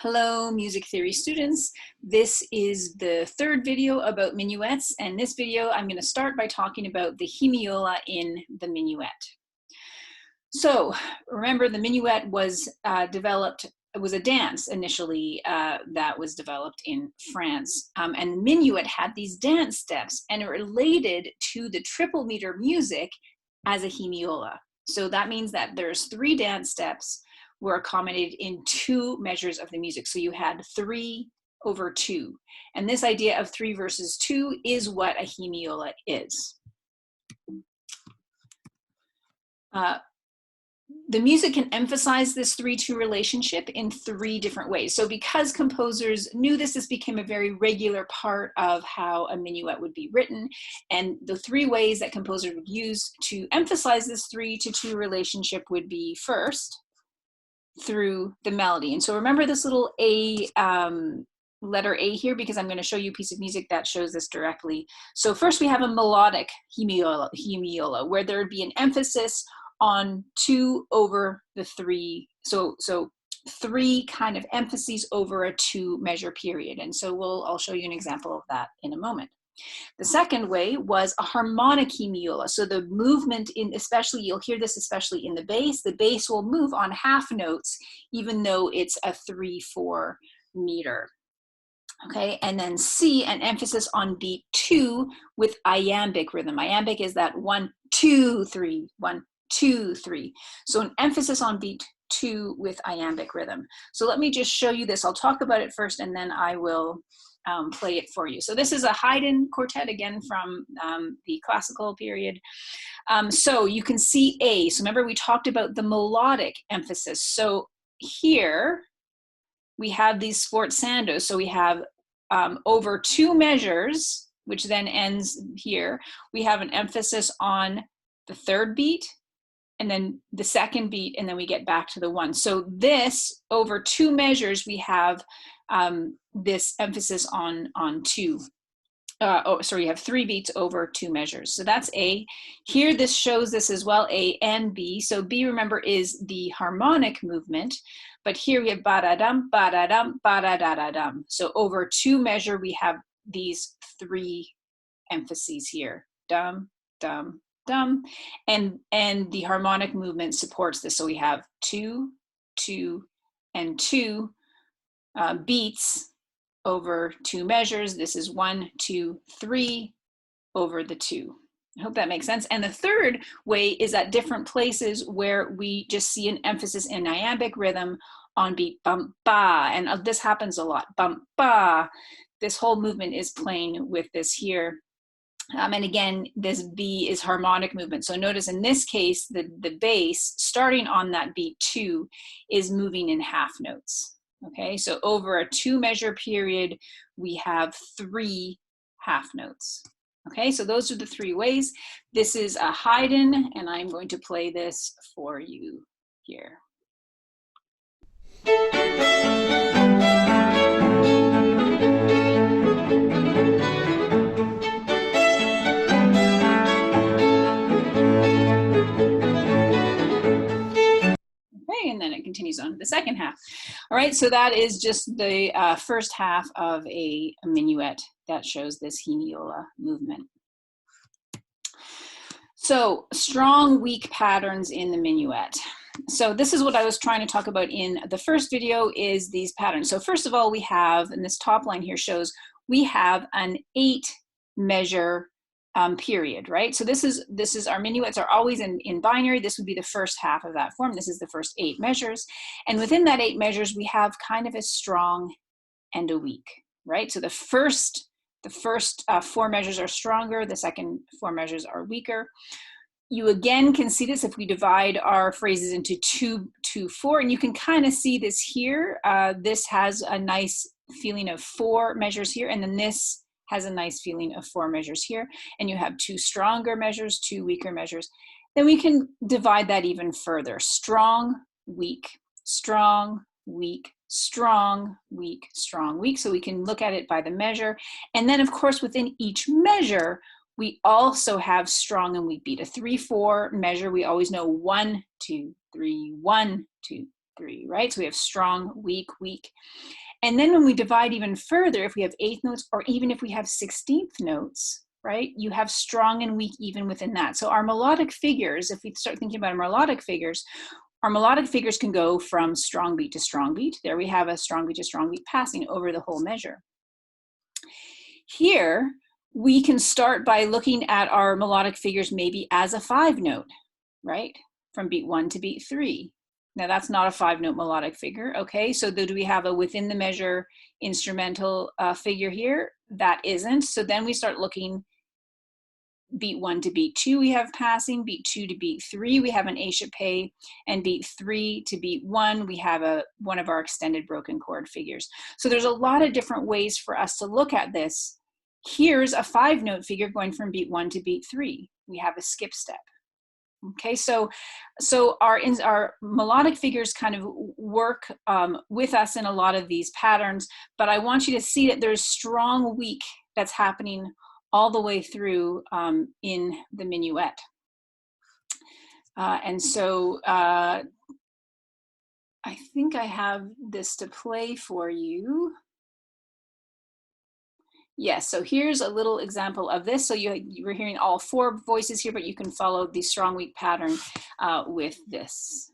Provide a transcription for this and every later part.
Hello, music theory students. This is the third video about minuets, and this video I'm going to start by talking about the hemiola in the minuet. So remember, the minuet was it was a dance initially that was developed in France, and the minuet had these dance steps and it related to the triple meter music as a hemiola. So that means that there's 3 dance steps were accommodated in 2 measures of the music. So you had 3/2. And this idea of 3 versus 2 is what a hemiola is. The music can emphasize this 3/2 relationship in 3 different ways. So because composers knew this became a very regular part of how a minuet would be written. And the 3 ways that composers would use to emphasize this 3/2 relationship would be first, through the melody. And so remember this little A, letter A here, because I'm going to show you a piece of music that shows this directly. So first we have a melodic hemiola where there would be an emphasis on 2/3. So 3 kind of emphases over a 2 measure period. And so I'll show you an example of that in a moment. The second way was a harmonic hemiola. So the movement especially, you'll hear this especially in the bass will move on half notes, even though it's a 3/4 meter. Okay, and then C, an emphasis on beat 2 with iambic rhythm. Iambic is that 1, 2, 3, 1, 2, 3. So an emphasis on beat 2 with iambic rhythm. So let me just show you this. I'll talk about it first and then I will play it for you. So this is a Haydn quartet, again from the classical period. So you can see A. So remember we talked about the melodic emphasis. So here we have these sforzando. So we have over 2 measures, which then ends here. We have an emphasis on the 3rd beat, and then the 2nd beat, and then we get back to the 1. So this, over 2 measures, we have this emphasis on 2. You have 3 beats over 2 measures. So that's A. Here this shows this as well, A and B. So B, remember, is the harmonic movement, but here we have ba-da-dum, ba-da-dum, ba-da-da-da-dum. So over 2 measure, we have these 3 emphases here, dum, dum, dum, and the harmonic movement supports this. So we have 2, 2, and 2 beats over 2 measures. This is 1, 2, 3 over the 2. I hope that makes sense. And the third way is at different places where we just see an emphasis in iambic rhythm on beat bum ba, and this happens a lot, bum ba. This whole movement is playing with this here. And again, this B is harmonic movement. So notice in this case, the bass starting on that beat 2 is moving in half notes. Okay, so over a 2 measure period, we have 3 half notes. Okay, so those are the 3 ways. This is a Haydn, and I'm going to play this for you here. And then it continues on to the second half. All right, so that is just the first half of a minuet that shows this hemiola movement. So strong, weak patterns in the minuet. So this is what I was trying to talk about in the first video, is these patterns. So first of all, we have, and this top line here shows, we have an 8 measure period, right? So this is our minuets are always in binary. This would be the first half of that form. This is the first 8 measures. And within that 8 measures, we have kind of a strong and a weak, right? So the first 4 measures are stronger. The second 4 measures are weaker. You again can see this if we divide our phrases into 2, 2, 4, and you can kind of see this here. This has a nice feeling of 4 measures here, and then this has a nice feeling of 4 measures here, and you have 2 stronger measures, 2 weaker measures. Then we can divide that even further. Strong, weak, strong, weak, strong, weak, strong, weak. So we can look at it by the measure. And then of course within each measure, we also have strong and weak beat. A 3/4 measure, we always know 1, 2, 3, 1, 2, 3, right? So we have strong, weak, weak. And then when we divide even further, if we have eighth notes or even if we have 16th notes, right, you have strong and weak even within that. So our melodic figures, if we start thinking about our melodic figures can go from strong beat to strong beat. There we have a strong beat to strong beat passing over the whole measure. Here, we can start by looking at our melodic figures maybe as a 5-note, right? From beat 1 to beat 3. Now that's not a 5-note melodic figure, okay? So do we have a within the measure instrumental figure here? That isn't. So then we start looking beat 1 to beat 2, we have passing, beat 2 to beat 3, we have an échappé, and beat 3 to beat 1, we have one of our extended broken chord figures. So there's a lot of different ways for us to look at this. Here's a 5-note figure going from beat 1 to beat 3. We have a skip step. Okay, so our melodic figures kind of work with us in a lot of these patterns, but I want you to see that there's strong weak that's happening all the way through in the minuet. And so I think I have this to play for you. Yes, so here's a little example of this. So you were hearing all 4 voices here, but you can follow the strong weak pattern with this.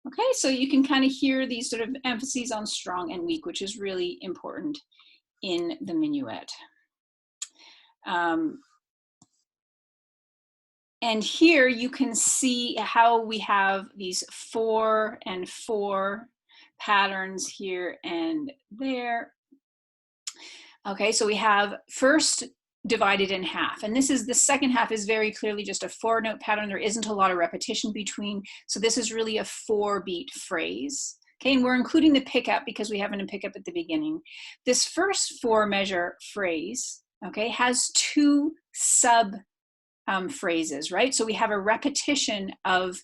Okay, so you can kind of hear these sort of emphases on strong and weak, which is really important in the minuet. And here you can see how we have these 4 and 4 patterns here and there. Okay, so we have first divided in half, and this is the second half is very clearly just a 4-note pattern. There isn't a lot of repetition between, so this is really a 4-beat phrase. Okay, and we're including the pickup because we have a pickup at the beginning. This first 4-measure phrase, okay, has 2 sub phrases, right? So we have a repetition of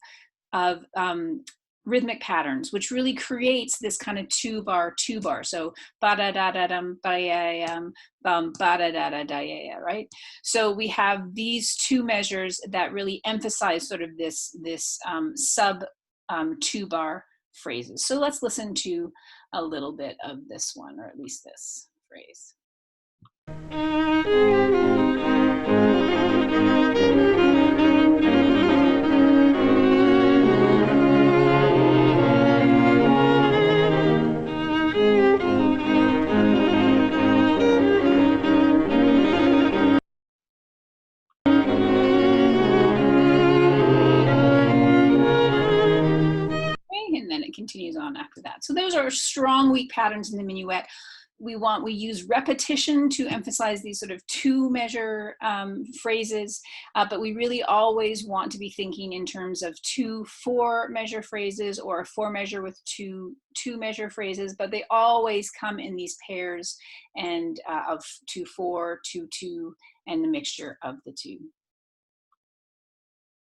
rhythmic patterns, which really creates this kind of 2-bar. So ba da da da dum ba ya bum ba da da da da ya, right? So we have these 2 measures that really emphasize sort of this sub 2-bar phrases. So let's listen to a little bit of this one, or at least this phrase. And then it continues on after that. So those are strong weak patterns in the minuet. We use repetition to emphasize these sort of 2-measure phrases, but we really always want to be thinking in terms of 2 4-measure phrases or a 4-measure with 2 2-measure phrases, but they always come in these pairs and of 2-4, 2-2, and the mixture of the 2.